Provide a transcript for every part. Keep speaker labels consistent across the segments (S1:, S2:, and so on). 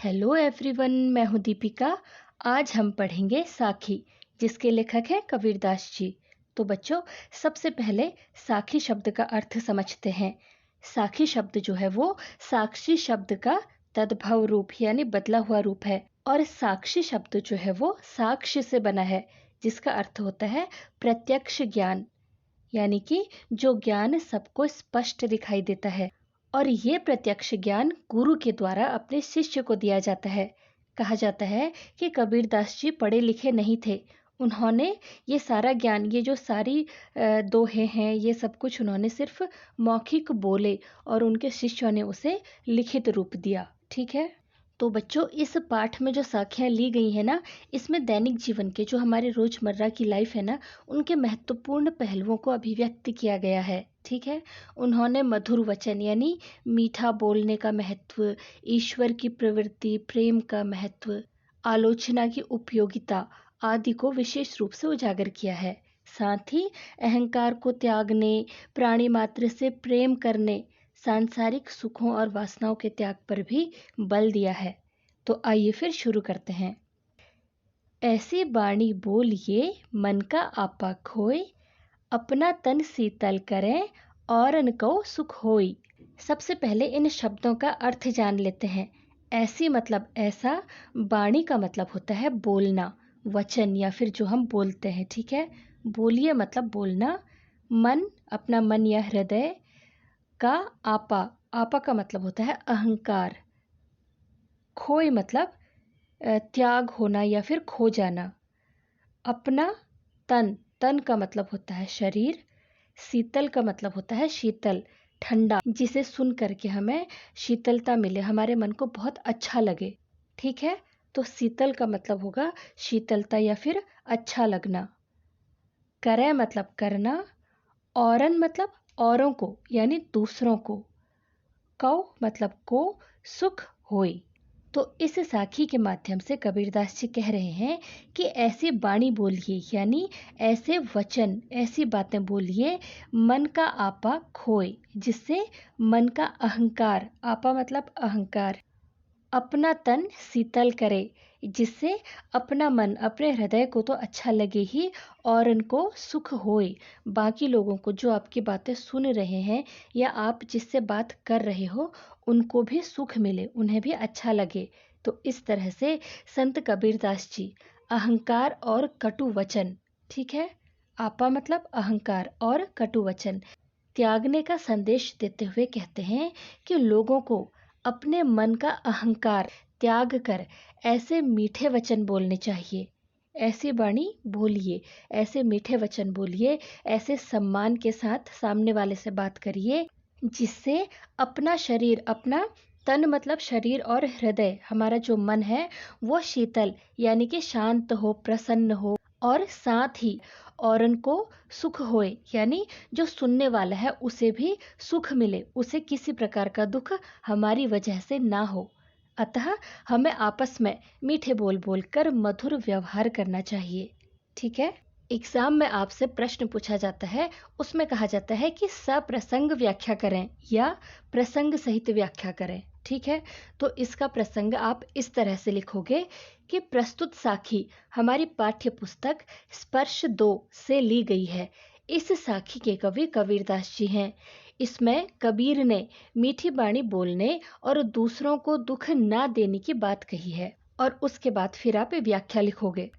S1: Hello everyone, मैं हूँ दीपिका। आज हम पढ़ेंगे साखी, जिसके लेखक हैं कबीरदास जी। तो बच्चों, सबसे पहले साखी शब्द का अर्थ समझते हैं। साखी शब्द जो है वो साक्षी शब्द का तद्भव रूप यानी बदला हुआ रूप है। और साक्षी शब्द जो है वो साक्ष्य से बना है, जिसका अर्थ होता है प्रत्यक्ष ज्ञान, यानी कि जो ज्ञान सबको स्पष्ट दिखाई देता है। और ये प्रत्यक्ष ज्ञान गुरु के द्वारा अपने शिष्य को दिया जाता है। कहा जाता है कि कबीरदास जी पढ़े लिखे नहीं थे। उन्होंने ये सारा ज्ञान, ये जो सारी दोहे हैं, ये सब कुछ उन्होंने सिर्फ मौखिक बोले और उनके शिष्यों ने उसे लिखित रूप दिया। ठीक है। तो बच्चों, इस पाठ में जो साखियाँ ली गई हैं ना, इसमें दैनिक जीवन के जो हमारे रोजमर्रा की लाइफ है ना, उनके महत्वपूर्ण पहलुओं को अभिव्यक्त किया गया है। ठीक है। उन्होंने मधुर वचन यानी मीठा बोलने का महत्व, ईश्वर की प्रवृत्ति, प्रेम का महत्व, आलोचना की उपयोगिता आदि को विशेष रूप से उजागर किया है। साथ ही अहंकार को त्यागने, प्राणी मात्र से प्रेम करने, सांसारिक सुखों और वासनाओं के त्याग पर भी बल दिया है। तो आइए फिर शुरू करते हैं। ऐसी बाणी बोलिए मन का आपा खोए, अपना तन शीतल करें और को सुख होई। सबसे पहले इन शब्दों का अर्थ जान लेते हैं। ऐसी मतलब ऐसा, बाणी का मतलब होता है बोलना, वचन या फिर जो हम बोलते हैं। ठीक है। बोलिए मतलब बोलना। मन, अपना मन या हृदय का आपा, आपा का मतलब होता है अहंकार। खोए मतलब त्याग होना या फिर खो जाना। अपना तन, तन का मतलब होता है शरीर। शीतल का मतलब होता है शीतल, ठंडा, जिसे सुन करके हमें शीतलता मिले, हमारे मन को बहुत अच्छा लगे। ठीक है। तो शीतल का मतलब होगा शीतलता या फिर अच्छा लगना। करे मतलब करना। औरन मतलब औरों को यानी दूसरों को। कौ मतलब को, सुख होई। तो इस साखी के माध्यम से कबीरदास जी कह रहे हैं कि ऐसी बाणी बोलिए यानी ऐसे वचन, ऐसी बातें बोलिए मन का आपा खोए, जिससे मन का अहंकार, आपा मतलब अहंकार, अपना तन शीतल करे, जिससे अपना मन, अपने हृदय को तो अच्छा लगे ही और उनको सुख होए, बाकी लोगों को जो आपकी बातें सुन रहे हैं या आप जिससे बात कर रहे हो उनको भी सुख मिले, उन्हें भी अच्छा लगे। तो इस तरह से संत कबीरदास जी अहंकार और कटु वचन, ठीक है, आपा मतलब अहंकार और कटु वचन त्यागने का संदेश देते हुए कहते हैं कि लोगों को अपने मन का अहंकार त्याग कर ऐसे मीठे वचन बोलने चाहिए। ऐसी बाणी बोलिए, ऐसे मीठे वचन बोलिए, ऐसे सम्मान के साथ सामने वाले से बात करिए, जिससे अपना शरीर, अपना तन मतलब शरीर और हृदय, हमारा जो मन है वो शीतल यानी कि शांत हो, प्रसन्न हो, और साथ ही औरन को सुख होए यानी जो सुनने वाला है उसे भी सुख मिले, उसे किसी प्रकार का दुख हमारी वजह से ना हो। अतः हमें आपस में मीठे बोल बोलकर मधुर व्यवहार करना चाहिए। ठीक है। एग्जाम में आपसे प्रश्न पूछा जाता है, उसमें कहा जाता है कि सप्रसंग व्याख्या करें या प्रसंग सहित व्याख्या करें। ठीक है। तो इसका प्रसंग आप इस तरह से लिखोगे कि प्रस्तुत साखी हमारी पाठ्य पुस्तक स्पर्श 2 से ली गई है। इस साखी के कवि कबीरदास जी हैं। इसमें कबीर ने मीठी बाणी बोलने और दूसरों को दुख ना देने की बात कही है। और उसके बाद फिर आप व्याख्या लिखोगे।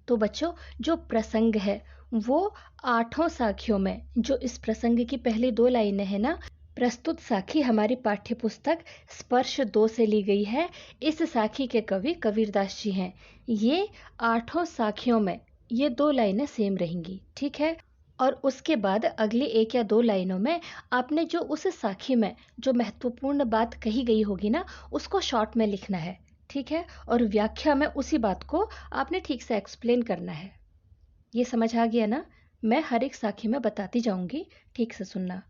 S1: तो बच्चों, जो प्रसंग है वो 8 साखियों में, जो इस प्रसंग की पहली 2 लाइनें हैं ना, प्रस्तुत साखी हमारी पाठ्य पुस्तक स्पर्श 2 से ली गई है। इस साखी के कवि कबीरदास जी हैं। ये 8 साखियों में ये 2 लाइनें सेम रहेंगी। ठीक है। और उसके बाद अगली 1 या 2 लाइनों में आपने जो उस साखी में जो महत्वपूर्ण बात कही गई होगी ना, उसको शॉर्ट में लिखना है। ठीक है। और व्याख्या में उसी बात को आपने ठीक से एक्सप्लेन करना है। ये समझ आ गया ना? मैं हर एक साखी में बताती जाऊंगी, ठीक से सुनना।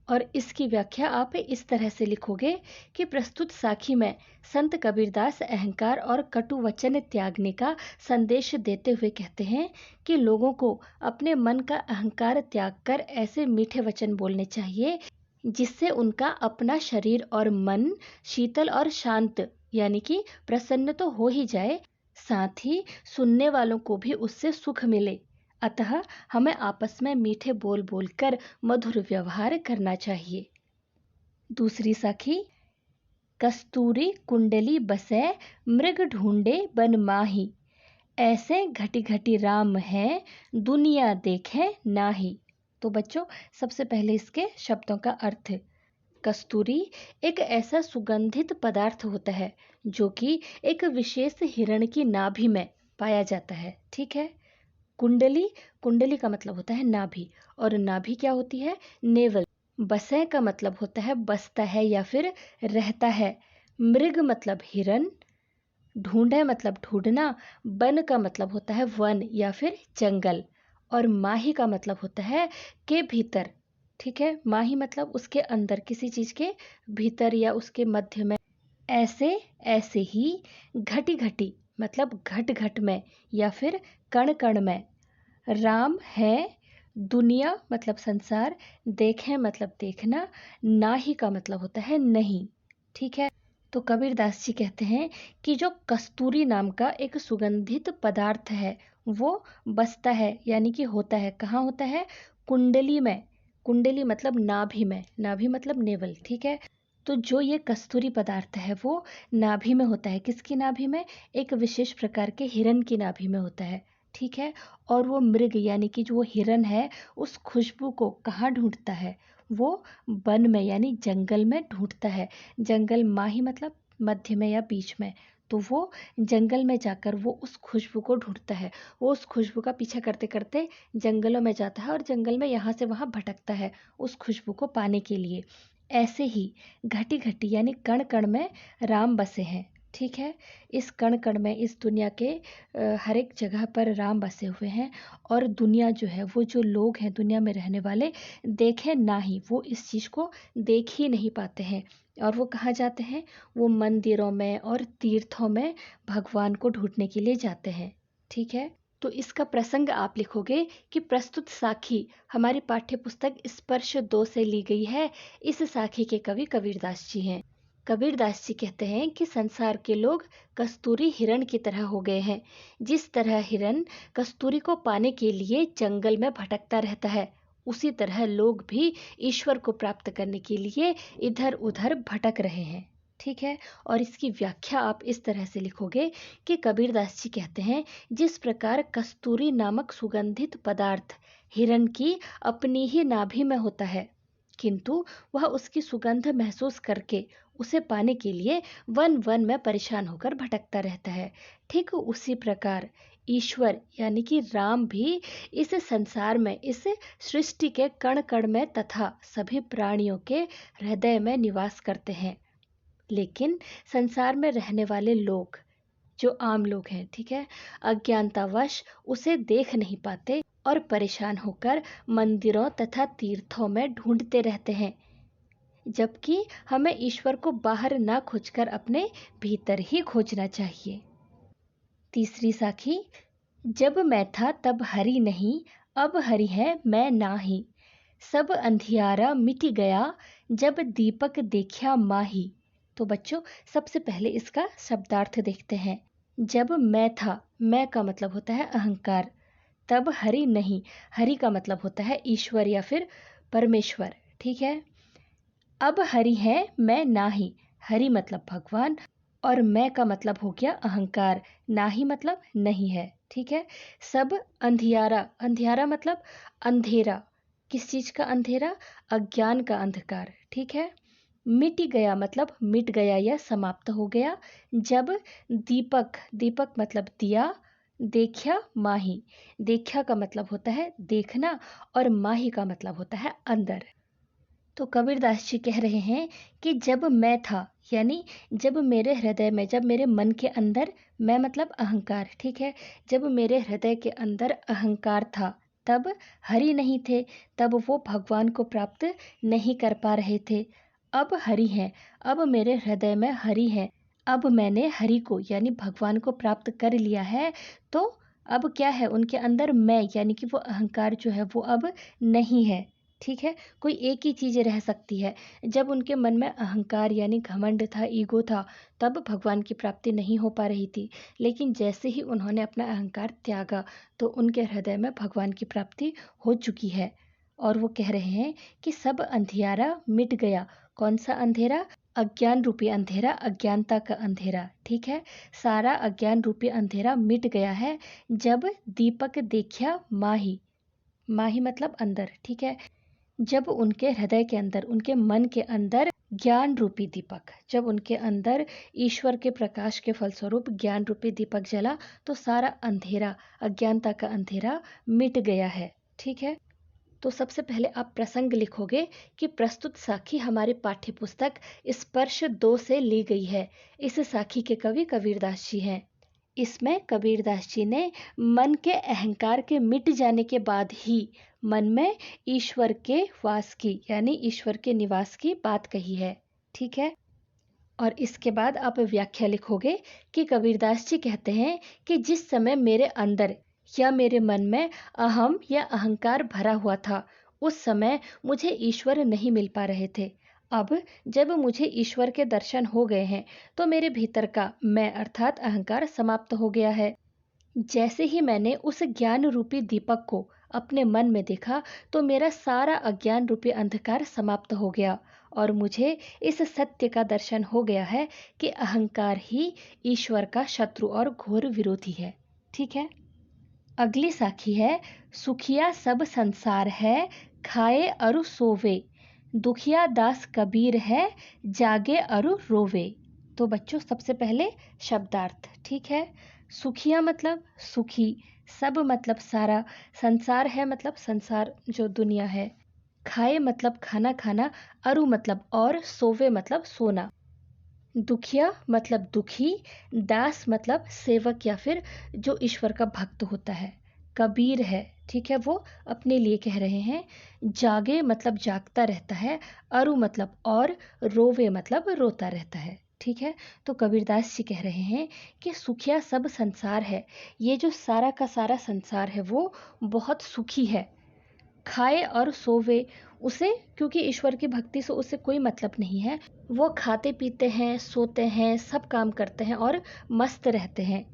S1: और इसकी व्याख्या आप इस तरह से लिखोगे कि प्रस्तुत साखी में संत कबीरदास अहंकार और कटु वचन त्यागने का संदेश देते हुए कहते हैं कि लोगों को अपने मन का अहंकार त्याग कर ऐसे मीठे वचन बोलने चाहिए, जिससे उनका अपना शरीर और मन शीतल और शांत यानी कि प्रसन्न तो हो ही जाए, साथ ही सुनने वालों को भी उससे सुख मिले। अतः हमें आपस में मीठे बोल बोलकर मधुर व्यवहार करना चाहिए। दूसरी साखी, कस्तूरी कुंडली बसै मृग ढूंढे बन माही, ऐसे घटी घटी राम है दुनिया देखे नाही। तो बच्चों, सबसे पहले इसके शब्दों का अर्थ। कस्तूरी एक ऐसा सुगंधित पदार्थ होता है जो कि एक विशेष हिरण की नाभि में पाया जाता है। ठीक है। कुंडली, कुंडली का मतलब होता है नाभि, और नाभि क्या होती है? नेवल। बसै का मतलब होता है बसता है या फिर रहता है। मृग मतलब हिरन। ढूंढे मतलब ढूंढना। बन का मतलब होता है वन या फिर जंगल। और माही का मतलब होता है के भीतर। ठीक है। माही मतलब उसके अंदर, किसी चीज के भीतर या उसके मध्य में। ऐसे ऐसे ही घटी घटी मतलब घट घट में या फिर कण कण में। राम है, दुनिया मतलब संसार, देखें मतलब देखना, नाही का मतलब होता है नहीं। ठीक है। तो कबीरदास जी कहते हैं कि जो कस्तूरी नाम का एक सुगंधित पदार्थ है वो बसता है, यानी कि होता है। कहाँ होता है? कुंडली में। कुंडली मतलब नाभि में, नाभि मतलब नेवल। ठीक है। तो जो ये कस्तूरी पदार्थ है वो नाभि में होता है। किसकी नाभि में? एक विशेष प्रकार के हिरन की नाभि में होता है। ठीक है। और वो मृग यानी कि जो वो हिरन है उस खुशबू को कहाँ ढूंढता है? वो वन में यानी जंगल में ढूंढता है। जंगल, माही मतलब मध्य में या बीच में। तो वो जंगल में जाकर वो उस खुशबू को ढूंढता है। वो उस खुशबू का पीछा करते करते जंगलों में जाता है और जंगल में यहाँ से वहाँ भटकता है उस खुशबू को पाने के लिए। ऐसे ही घटी घटी यानी कण कण में राम बसे हैं। ठीक है। इस कण कण में, इस दुनिया के हर एक जगह पर राम बसे हुए हैं। और दुनिया जो है, वो जो लोग हैं दुनिया में रहने वाले, देखें ना ही, वो इस चीज़ को देख ही नहीं पाते हैं। और वो कहाँ जाते हैं? वो मंदिरों में और तीर्थों में भगवान को ढूंढने के लिए जाते हैं। ठीक है। तो इसका प्रसंग आप लिखोगे कि प्रस्तुत साखी हमारी पाठ्य पुस्तक स्पर्श 2 से ली गई है। इस साखी के कवि कबीरदास जी हैं। कबीरदास जी कहते हैं कि संसार के लोग कस्तूरी हिरण की तरह हो गए हैं। जिस तरह हिरण कस्तूरी को पाने के लिए जंगल में भटकता रहता है, उसी तरह लोग भी ईश्वर को प्राप्त करने के लिए इधर उधर भटक रहे हैं। ठीक है। और इसकी व्याख्या आप इस तरह से लिखोगे कि कबीरदास जी कहते हैं, जिस प्रकार कस्तूरी नामक सुगंधित पदार्थ हिरण की अपनी ही नाभि में होता है, किंतु वह उसकी सुगंध महसूस करके उसे पाने के लिए वन वन में परेशान होकर भटकता रहता है, ठीक उसी प्रकार ईश्वर यानी कि राम भी इस संसार में, इस सृष्टि के कण कण में तथा सभी प्राणियों के हृदय में निवास करते हैं। लेकिन संसार में रहने वाले लोग, जो आम लोग हैं, ठीक है, अज्ञानतावश उसे देख नहीं पाते और परेशान होकर मंदिरों तथा तीर्थों में ढूंढते रहते हैं, जबकि हमें ईश्वर को बाहर ना खोजकर अपने भीतर ही खोजना चाहिए। तीसरी साखी, जब मैं था तब हरि नहीं, अब हरि है मैं नाही, सब अंधियारा मिट गया, जब दीपक देखा माही। तो बच्चों, सबसे पहले इसका शब्दार्थ देखते हैं। जब मैं था, मैं का मतलब होता है अहंकार। तब हरि नहीं, हरि का मतलब होता है ईश्वर या फिर परमेश्वर। ठीक है। अब हरि है मैं नाही, हरि मतलब भगवान, और मैं का मतलब हो गया अहंकार, नाही मतलब नहीं है। ठीक है। सब अंधियारा, अंधियारा मतलब अंधेरा। किस चीज का अंधेरा? अज्ञान का अंधकार। ठीक है। मिट गया मतलब मिट गया या समाप्त हो गया। जब दीपक, दीपक मतलब दिया, देखा माही, देखा का मतलब होता है देखना, और माही का मतलब होता है अंदर। तो कबीरदास जी कह रहे हैं कि जब मैं था, यानी जब मेरे हृदय में, जब मेरे मन के अंदर, मैं मतलब अहंकार, ठीक है, जब मेरे हृदय के अंदर अहंकार था, तब हरि नहीं थे, तब वो भगवान को प्राप्त नहीं कर पा रहे थे। अब हरि हैं, अब मेरे हृदय में हरि हैं, अब मैंने हरि को यानी भगवान को प्राप्त कर लिया है। तो अब क्या है उनके अंदर? मैं यानी कि वो अहंकार जो है वो अब नहीं है। ठीक है, कोई एक ही चीज़ रह सकती है। जब उनके मन में अहंकार यानी घमंड था, ईगो था, तब भगवान की प्राप्ति नहीं हो पा रही थी। लेकिन जैसे ही उन्होंने अपना अहंकार त्यागा तो उनके हृदय में भगवान की प्राप्ति हो चुकी है। और वो कह रहे हैं कि सब अंधियारा मिट गया। कौन सा अंधेरा? अज्ञान रूपी अंधेरा, अज्ञानता का अंधेरा। ठीक है, सारा अज्ञान रूपी अंधेरा मिट गया है जब दीपक देखा माही। माही मतलब अंदर। ठीक है, जब उनके हृदय के अंदर, उनके मन के अंदर ज्ञान रूपी दीपक, जब उनके अंदर ईश्वर के प्रकाश के फलस्वरूप ज्ञान रूपी दीपक जला तो सारा अंधेरा, अज्ञानता का अंधेरा मिट गया है। ठीक है, तो सबसे पहले आप प्रसंग लिखोगे कि प्रस्तुत साखी हमारी पाठ्य पुस्तक स्पर्श 2 से ली गई है। इस साखी के कवि कबीरदास जी हैं। इसमें कबीरदास जी ने मन के अहंकार के मिट जाने के बाद ही मन में ईश्वर के वास की यानी ईश्वर के निवास की बात कही है। ठीक है, और इसके बाद आप व्याख्या लिखोगे कि कबीरदास जी कहते हैं कि जिस समय मेरे अंदर या मेरे मन में अहम या अहंकार भरा हुआ था, उस समय मुझे ईश्वर नहीं मिल पा रहे थे। अब जब मुझे ईश्वर के दर्शन हो गए हैं तो मेरे भीतर का मैं अर्थात अहंकार समाप्त हो गया है। जैसे ही मैंने उस ज्ञान रूपी दीपक को अपने मन में देखा तो मेरा सारा अज्ञान रूपी अंधकार समाप्त हो गया और मुझे इस सत्य का दर्शन हो गया है कि अहंकार ही ईश्वर का शत्रु और घोर विरोधी है। ठीक है, अगली साखी है, सुखिया सब संसार है, खाए अरु सोवे, दुखिया दास कबीर है, जागे अरु रोवे। तो बच्चों सबसे पहले शब्दार्थ। ठीक है, सुखिया मतलब सुखी, सब मतलब सारा, संसार है मतलब संसार जो दुनिया है, खाए मतलब खाना खाना, अरु मतलब और, सोवे मतलब सोना। दुखिया मतलब दुखी, दास मतलब सेवक या फिर जो ईश्वर का भक्त होता है, कबीर है। ठीक है, वो अपने लिए कह रहे हैं। जागे मतलब जागता रहता है, अरु मतलब और, रोवे मतलब रोता रहता है। ठीक है, तो कबीरदास जी कह रहे हैं कि सुखिया सब संसार है, ये जो सारा का सारा संसार है वो बहुत सुखी है। खाए और सोवे, उसे क्योंकि ईश्वर की भक्ति से उसे कोई मतलब नहीं है, वो खाते पीते हैं, सोते हैं, सब काम करते हैं और मस्त रहते हैं।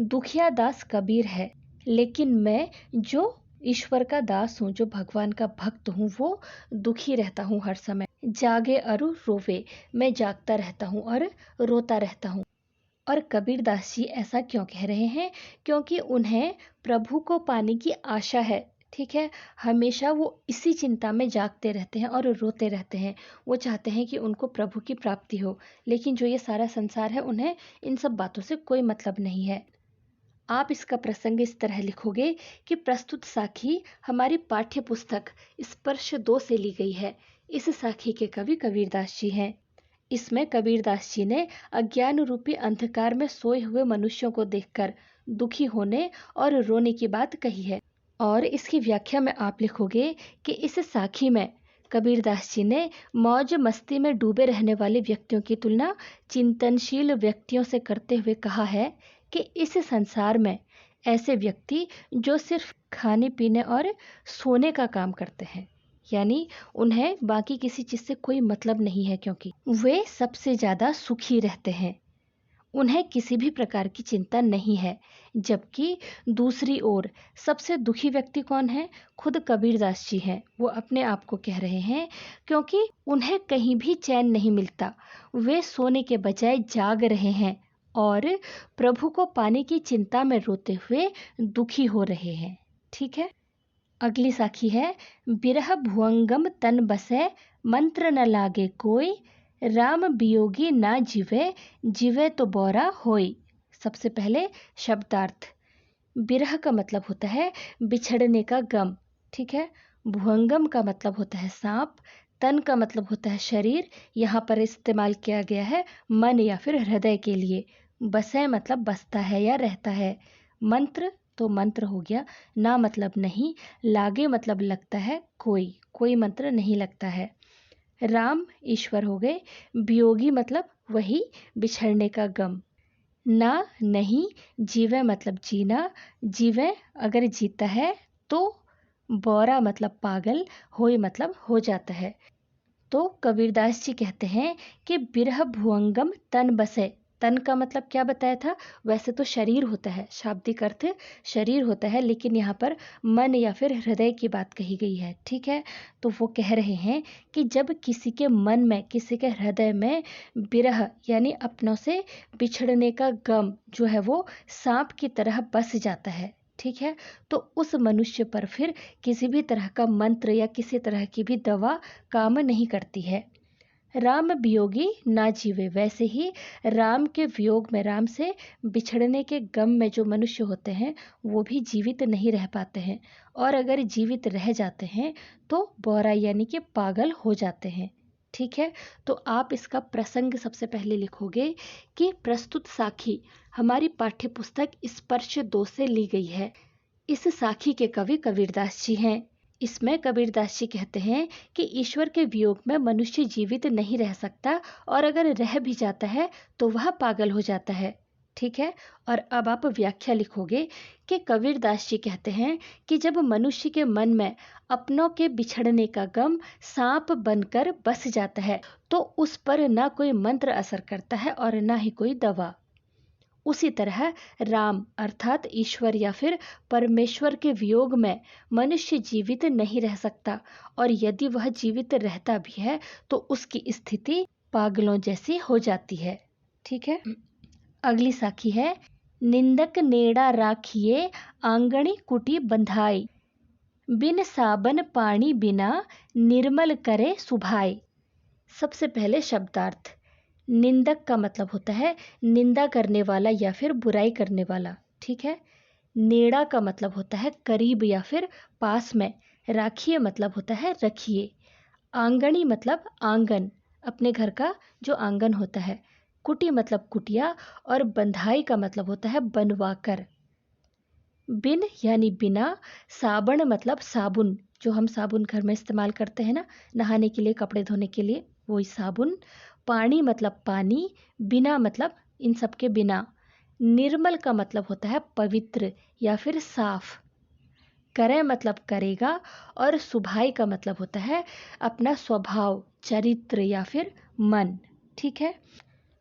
S1: दुखिया दास कबीर है, लेकिन मैं जो ईश्वर का दास हूँ, जो भगवान का भक्त हूँ, वो दुखी रहता हूँ हर समय। जागे अरु रोवे, मैं जागता रहता हूँ और रोता रहता हूँ। और कबीरदास जी ऐसा क्यों कह रहे हैं? क्योंकि उन्हें प्रभु को पाने की आशा है। ठीक है, हमेशा वो इसी चिंता में जागते रहते हैं और रोते रहते हैं। वो चाहते हैं कि उनको प्रभु की प्राप्ति हो, लेकिन जो ये सारा संसार है उन्हें इन सब बातों से कोई मतलब नहीं है। आप इसका प्रसंग इस तरह लिखोगे कि प्रस्तुत साखी हमारी पाठ्य पुस्तक स्पर्श 2 से ली गई है। इस साखी के कवि कबीरदास जी हैं। इसमें कबीरदास जी ने अज्ञान रूपी अंधकार में सोए हुए मनुष्यों को देखकर दुखी होने और रोने की बात कही है। और इसकी व्याख्या में आप लिखोगे कि इस साखी में कबीरदास जी ने मौज मस्ती में डूबे रहने वाले व्यक्तियों की तुलना चिंतनशील व्यक्तियों से करते हुए कहा है कि इस संसार में ऐसे व्यक्ति जो सिर्फ खाने पीने और सोने का काम करते हैं, यानी उन्हें बाकी किसी चीज़ से कोई मतलब नहीं है, क्योंकि वे सबसे ज़्यादा सुखी रहते हैं, उन्हें किसी भी प्रकार की चिंता नहीं है। जबकि दूसरी ओर सबसे दुखी व्यक्ति कौन है? खुद कबीरदास जी हैं। वो अपने आप को कह रहे हैं, क्योंकि उन्हें कहीं भी चैन नहीं मिलता। वे सोने के बजाय जाग रहे हैं और प्रभु को पाने की चिंता में रोते हुए दुखी हो रहे हैं। ठीक है, अगली साखी है, बिरह भुवंगम तन बसे, मंत्र न लागे कोई, राम वियोगी ना जिवे, जिवे तो बौरा होई। सबसे पहले शब्दार्थ। बिरह का मतलब होता है बिछड़ने का गम। ठीक है, भुवंगम का मतलब होता है सांप, तन का मतलब होता है शरीर, यहाँ पर इस्तेमाल किया गया है मन या फिर हृदय के लिए। बसे मतलब बसता है या रहता है। मंत्र तो मंत्र हो गया, ना मतलब नहीं, लागे मतलब लगता है, कोई मंत्र नहीं लगता है। राम ईश्वर हो गए, वियोगी मतलब वही बिछड़ने का गम, ना नहीं, जीवे मतलब जीना, जीवे अगर जीता है तो बौरा मतलब पागल, होय मतलब हो जाता है। तो कबीरदास जी कहते हैं कि बिरह भुअंगम तन बसे। तन का मतलब क्या बताया था? वैसे तो शरीर होता है, शाब्दिक अर्थ शरीर होता है, लेकिन यहाँ पर मन या फिर हृदय की बात कही गई है। ठीक है, तो वो कह रहे हैं कि जब किसी के मन में, किसी के हृदय में बिरह यानी अपनों से बिछड़ने का गम जो है वो सांप की तरह बस जाता है। ठीक है, तो उस मनुष्य पर फिर किसी भी तरह का मंत्र या किसी तरह की भी दवा काम नहीं करती है। राम वियोगी ना जीवे, वैसे ही राम के वियोग में, राम से बिछड़ने के गम में जो मनुष्य होते हैं वो भी जीवित नहीं रह पाते हैं, और अगर जीवित रह जाते हैं तो बौरा यानी कि पागल हो जाते हैं। ठीक है, तो आप इसका प्रसंग सबसे पहले लिखोगे कि प्रस्तुत साखी हमारी पाठ्य पुस्तक स्पर्श 2 से ली गई है। इस साखी के कवि कबीरदास जी हैं। इसमें कबीरदास जी कहते हैं कि ईश्वर के वियोग में मनुष्य जीवित नहीं रह सकता, और अगर रह भी जाता है तो वह पागल हो जाता है। ठीक है, और अब आप व्याख्या लिखोगे कि कबीरदास जी कहते हैं कि जब मनुष्य के मन में अपनों के बिछड़ने का गम सांप बनकर बस जाता है तो उस पर ना कोई मंत्र असर करता है और ना ही कोई दवा। उसी तरह राम अर्थात ईश्वर या फिर परमेश्वर के वियोग में मनुष्य जीवित नहीं रह सकता, और यदि वह जीवित रहता भी है तो उसकी स्थिति पागलों जैसी हो जाती है। ठीक है, अगली साखी है, निंदक नेड़ा राखिए आंगणी कुटी बंधाई, बिन साबन पानी बिना निर्मल करे सुभाई। सबसे पहले शब्दार्थ। निंदक का मतलब होता है निंदा करने वाला या फिर बुराई करने वाला। ठीक है, नेड़ा का मतलब होता है करीब या फिर पास में। राखिए मतलब होता है रखिए। आंगणी मतलब आंगन, अपने घर का जो आंगन होता है। कुटी मतलब कुटिया, और बंधाई का मतलब होता है बनवाकर। बिन यानी बिना। साबण मतलब साबुन, जो हम साबुन घर में इस्तेमाल करते हैं ना, नहाने के लिए, कपड़े धोने के लिए, वही साबुन। पानी मतलब पानी। बिना मतलब इन सब के बिना। निर्मल का मतलब होता है पवित्र या फिर साफ। करे मतलब करेगा, और सुभाई का मतलब होता है अपना स्वभाव, चरित्र या फिर मन। ठीक है,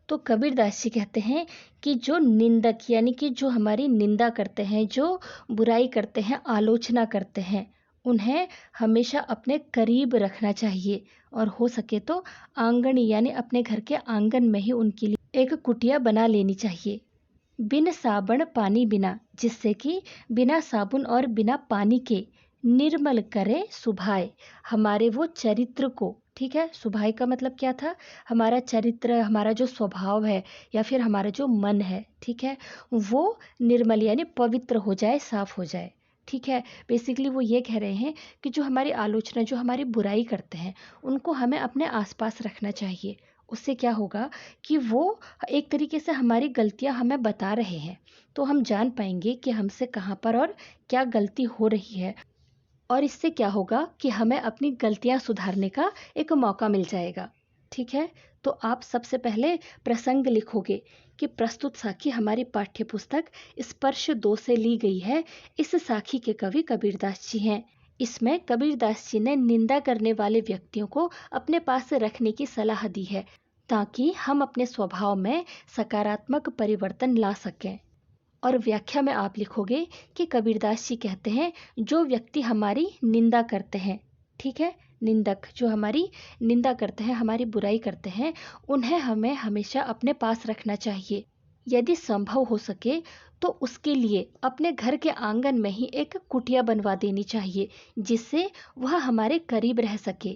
S1: तो कबीरदास जी कहते हैं कि जो निंदक यानी कि जो हमारी निंदा करते हैं, जो बुराई करते हैं, आलोचना करते हैं, उन्हें हमेशा अपने करीब रखना चाहिए, और हो सके तो आंगन यानी अपने घर के आंगन में ही उनके लिए एक कुटिया बना लेनी चाहिए। बिन साबण पानी बिना, जिससे कि बिना साबुन और बिना पानी के निर्मल करे सुभाए, हमारे वो चरित्र को। ठीक है, सुभाई का मतलब क्या था? हमारा चरित्र, हमारा जो स्वभाव है या फिर हमारा जो मन है, ठीक है, वो निर्मल यानी पवित्र हो जाए, साफ हो जाए। ठीक है, बेसिकली वो ये कह रहे हैं कि जो हमारी आलोचना, जो हमारी बुराई करते हैं, उनको हमें अपने आसपास रखना चाहिए। उससे क्या होगा कि वो एक तरीके से हमारी गलतियां हमें बता रहे हैं, तो हम जान पाएंगे कि हमसे कहाँ पर और क्या गलती हो रही है, और इससे क्या होगा कि हमें अपनी गलतियां सुधारने का एक मौका मिल जाएगा। ठीक है, तो आप सबसे पहले प्रसंग लिखोगे कि प्रस्तुत साखी हमारी पाठ्य पुस्तक स्पर्श 2 से ली गई है। इस साखी के कवि कबीरदास जी हैं। इसमें कबीरदास जी ने निंदा करने वाले व्यक्तियों को अपने पास रखने की सलाह दी है, ताकि हम अपने स्वभाव में सकारात्मक परिवर्तन ला सकें। और व्याख्या में आप लिखोगे कि कबीरदास जी कहते हैं जो व्यक्ति हमारी निंदा करते हैं, ठीक है, निंदक जो हमारी निंदा करते हैं, हमारी बुराई करते हैं, उन्हें हमें हमेशा अपने पास रखना चाहिए। यदि संभव हो सके तो उसके लिए अपने घर के आंगन में ही एक कुटिया बनवा देनी चाहिए, जिससे वह हमारे करीब रह सके,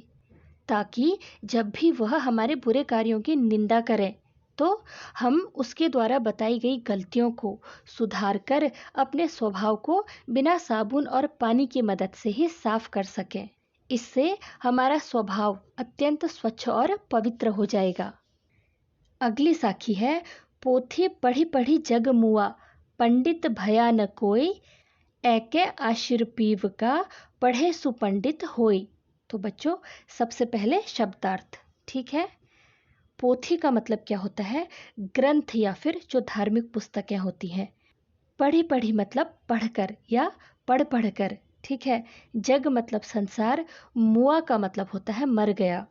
S1: ताकि जब भी वह हमारे बुरे कार्यों की निंदा करें तो हम उसके द्वारा बताई गई गलतियों को सुधार कर अपने स्वभाव को बिना साबुन और पानी की मदद से ही साफ कर सकें। इससे हमारा स्वभाव अत्यंत स्वच्छ और पवित्र हो जाएगा। अगली साखी है, पोथी पढ़ी पढ़ी जग मुआ, पंडित भया न कोई, ऐके आशिर पीव का, पढ़े सुपंडित होई। तो बच्चों, सबसे पहले शब्दार्थ। ठीक है, पोथी का मतलब क्या होता है? ग्रंथ या फिर जो धार्मिक पुस्तकें होती हैं। पढ़ी पढ़ी मतलब पढ़कर या पढ़ पढ़ कर। ठीक है। जग मतलब संसार, मुआ का मतलब होता है मर गया।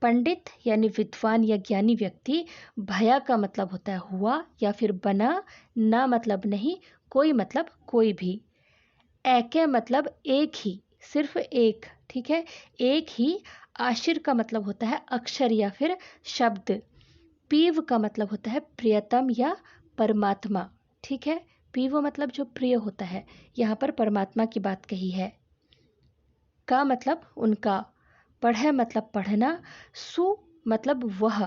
S1: पंडित यानी विद्वान या ज्ञानी व्यक्ति, भया का मतलब होता है हुआ या फिर बना, ना मतलब नहीं, कोई मतलब कोई भी। एके मतलब एक ही, सिर्फ एक, ठीक है, एक ही। आशिर का मतलब होता है अक्षर या फिर शब्द। पीव का मतलब होता है प्रियतम या परमात्मा, ठीक है। पीव मतलब जो प्रिय होता है, यहाँ पर परमात्मा की बात कही है। का मतलब उनका, पढ़े मतलब पढ़ना, सु मतलब वह,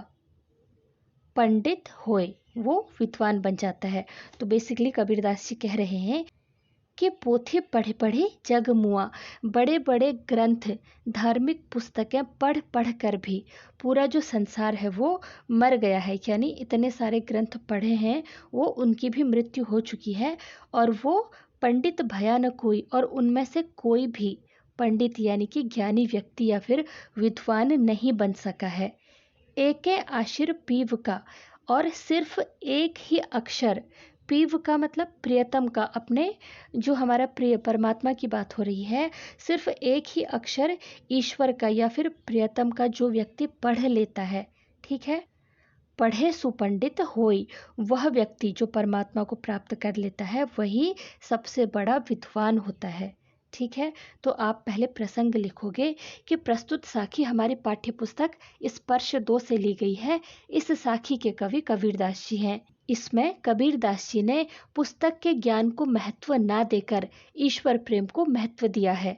S1: पंडित होए वो विद्वान बन जाता है। तो बेसिकली कबीरदास जी कह रहे हैं कि पोथी पढ़े पढ़े जग मुआ, बड़े बड़े ग्रंथ, धार्मिक पुस्तकें पढ़ पढ़ कर भी पूरा जो संसार है वो मर गया है। यानी इतने सारे ग्रंथ पढ़े हैं, वो उनकी भी मृत्यु हो चुकी है, और वो पंडित भया न कोई, और उनमें से कोई भी पंडित यानी कि ज्ञानी व्यक्ति या फिर विद्वान नहीं बन सका है। एके आशिर पीव का, और सिर्फ एक ही अक्षर, पीव का मतलब प्रियतम का, अपने जो हमारा प्रिय परमात्मा की बात हो रही है, सिर्फ एक ही अक्षर ईश्वर का या फिर प्रियतम का जो व्यक्ति पढ़ लेता है, ठीक है। पढ़े सुपंडित होई, वह व्यक्ति जो परमात्मा को प्राप्त कर लेता है वही सबसे बड़ा विद्वान होता है, ठीक है। तो आप पहले प्रसंग लिखोगे कि प्रस्तुत साखी हमारी पाठ्य पुस्तक स्पर्श 2 से ली गई है। इस साखी के कवि कबीरदास जी हैं। इसमें कबीरदास जी ने पुस्तक के ज्ञान को महत्व ना देकर ईश्वर प्रेम को महत्व दिया है।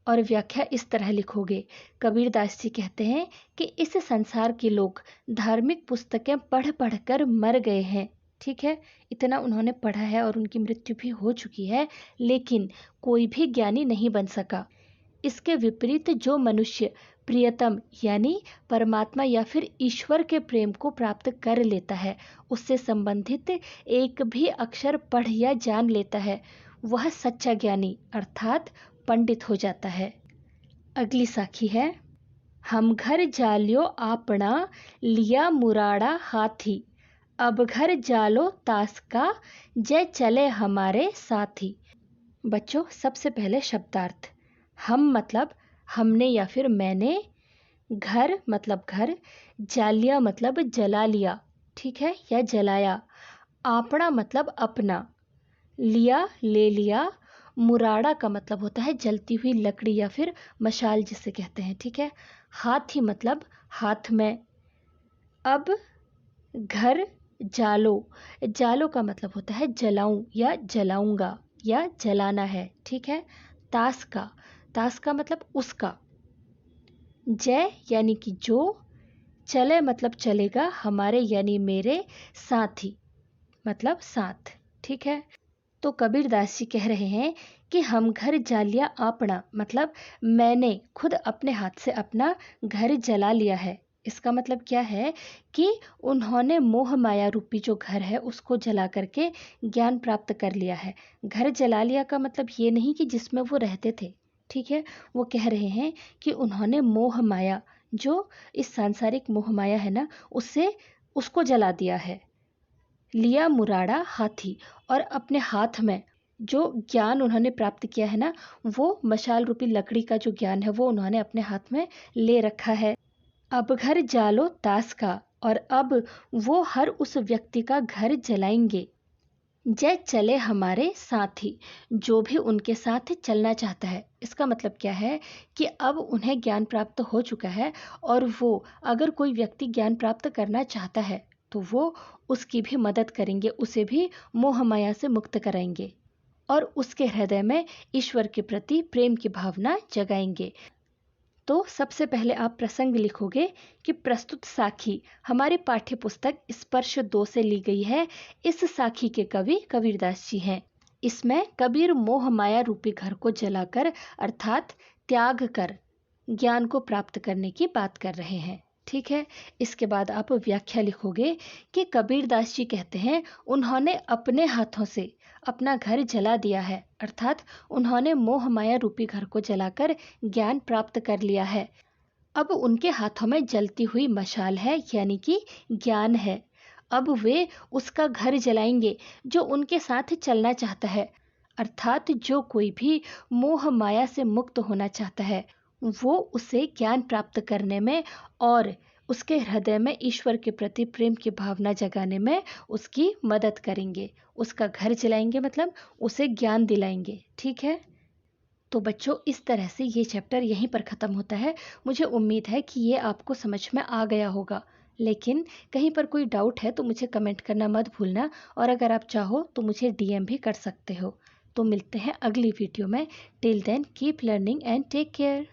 S1: और व्याख्या इस तरह लिखोगे। कबीरदास जी कहते हैं कि इस संसार के लोग धार्मिक पुस्तकें पढ़ पढ़ कर मर गए हैं, ठीक है। इतना उन्होंने पढ़ा है और उनकी मृत्यु भी हो चुकी है, लेकिन कोई भी ज्ञानी नहीं बन सका। इसके विपरीत जो मनुष्य प्रियतम यानी परमात्मा या फिर ईश्वर के प्रेम को प्राप्त कर लेता है, उससे संबंधित एक भी अक्षर पढ़ या जान लेता है, वह सच्चा ज्ञानी अर्थात पंडित हो जाता है। अगली साखी है, हम घर जालियो आपना, लिया मुराड़ा हाथी, अब घर जालो तास का, जय चले हमारे साथी। बच्चों, सबसे पहले शब्दार्थ। हम मतलब हमने या फिर मैंने, घर मतलब घर, जालिया मतलब जला लिया, ठीक है, या जलाया। आपना मतलब अपना, लिया ले लिया। मुराड़ा का मतलब होता है जलती हुई लकड़ी या फिर मशाल जिसे कहते हैं, ठीक है। हाथी मतलब हाथ में। अब घर जालो, जालो का मतलब होता है जलाऊं या जलाऊंगा या जलाना है, ठीक है। तास का, तास का मतलब उसका। जय यानी कि जो, चले मतलब चलेगा, हमारे यानी मेरे, साथी मतलब साथ, ठीक है। तो कबीरदास जी कह रहे हैं कि हम घर जालिया आपना मतलब मैंने खुद अपने हाथ से अपना घर जला लिया है। इसका मतलब क्या है कि उन्होंने मोह माया रूपी जो घर है उसको जला करके ज्ञान प्राप्त कर लिया है। घर जला लिया का मतलब ये नहीं कि जिसमें वो रहते थे, ठीक है। वो कह रहे हैं कि उन्होंने मोह माया, जो इस सांसारिक मोह माया है ना, उससे उसको जला दिया है। लिया मुराड़ा हाथी, और अपने हाथ में जो ज्ञान उन्होंने प्राप्त किया है ना, वो मशाल रूपी लकड़ी का जो ज्ञान है वो उन्होंने अपने हाथ में ले रखा है। अब घर जालो तास का, और अब वो हर उस व्यक्ति का घर जलाएंगे। जय चले हमारे साथी, जो भी उनके साथ चलना चाहता है। इसका मतलब क्या है कि अब उन्हें ज्ञान प्राप्त हो चुका है, और वो अगर कोई व्यक्ति ज्ञान प्राप्त करना चाहता है तो वो उसकी भी मदद करेंगे, उसे भी मोह माया से मुक्त कराएंगे और उसके हृदय में ईश्वर के प्रति प्रेम की भावना जगाएंगे। तो सबसे पहले आप प्रसंग लिखोगे कि प्रस्तुत साखी हमारी पाठ्य पुस्तक स्पर्श 2 से ली गई है। इस साखी के कवि कबीरदास जी हैं। इसमें कबीर मोह माया रूपी घर को जलाकर अर्थात त्याग कर ज्ञान को प्राप्त करने की बात कर रहे हैं, ठीक है। इसके बाद आप व्याख्या लिखोगे कि कबीरदास जी कहते हैं उन्होंने अपने हाथों से अपना घर जला दिया है, अर्थात उन्होंने मोह माया रूपी घर को जलाकर ज्ञान प्राप्त कर लिया है। अब उनके हाथों में जलती हुई मशाल है, यानी कि ज्ञान है। अब वे उसका घर जलाएंगे जो उनके साथ चलना चाहता है। अर्थात जो कोई भी मोह माया से मुक्त होना चाहता है वो उसे ज्ञान प्राप्त करने में और उसके हृदय में ईश्वर के प्रति प्रेम की भावना जगाने में उसकी मदद करेंगे, उसका घर चलाएंगे, मतलब उसे ज्ञान दिलाएंगे। ठीक है, तो बच्चों इस तरह से ये चैप्टर यहीं पर ख़त्म होता है। मुझे उम्मीद है कि ये आपको समझ में आ गया होगा, लेकिन कहीं पर कोई डाउट है तो मुझे कमेंट करना मत भूलना, और अगर आप चाहो तो मुझे डीएम भी कर सकते हो। तो मिलते हैं अगली वीडियो में। Till then keep learning and take care.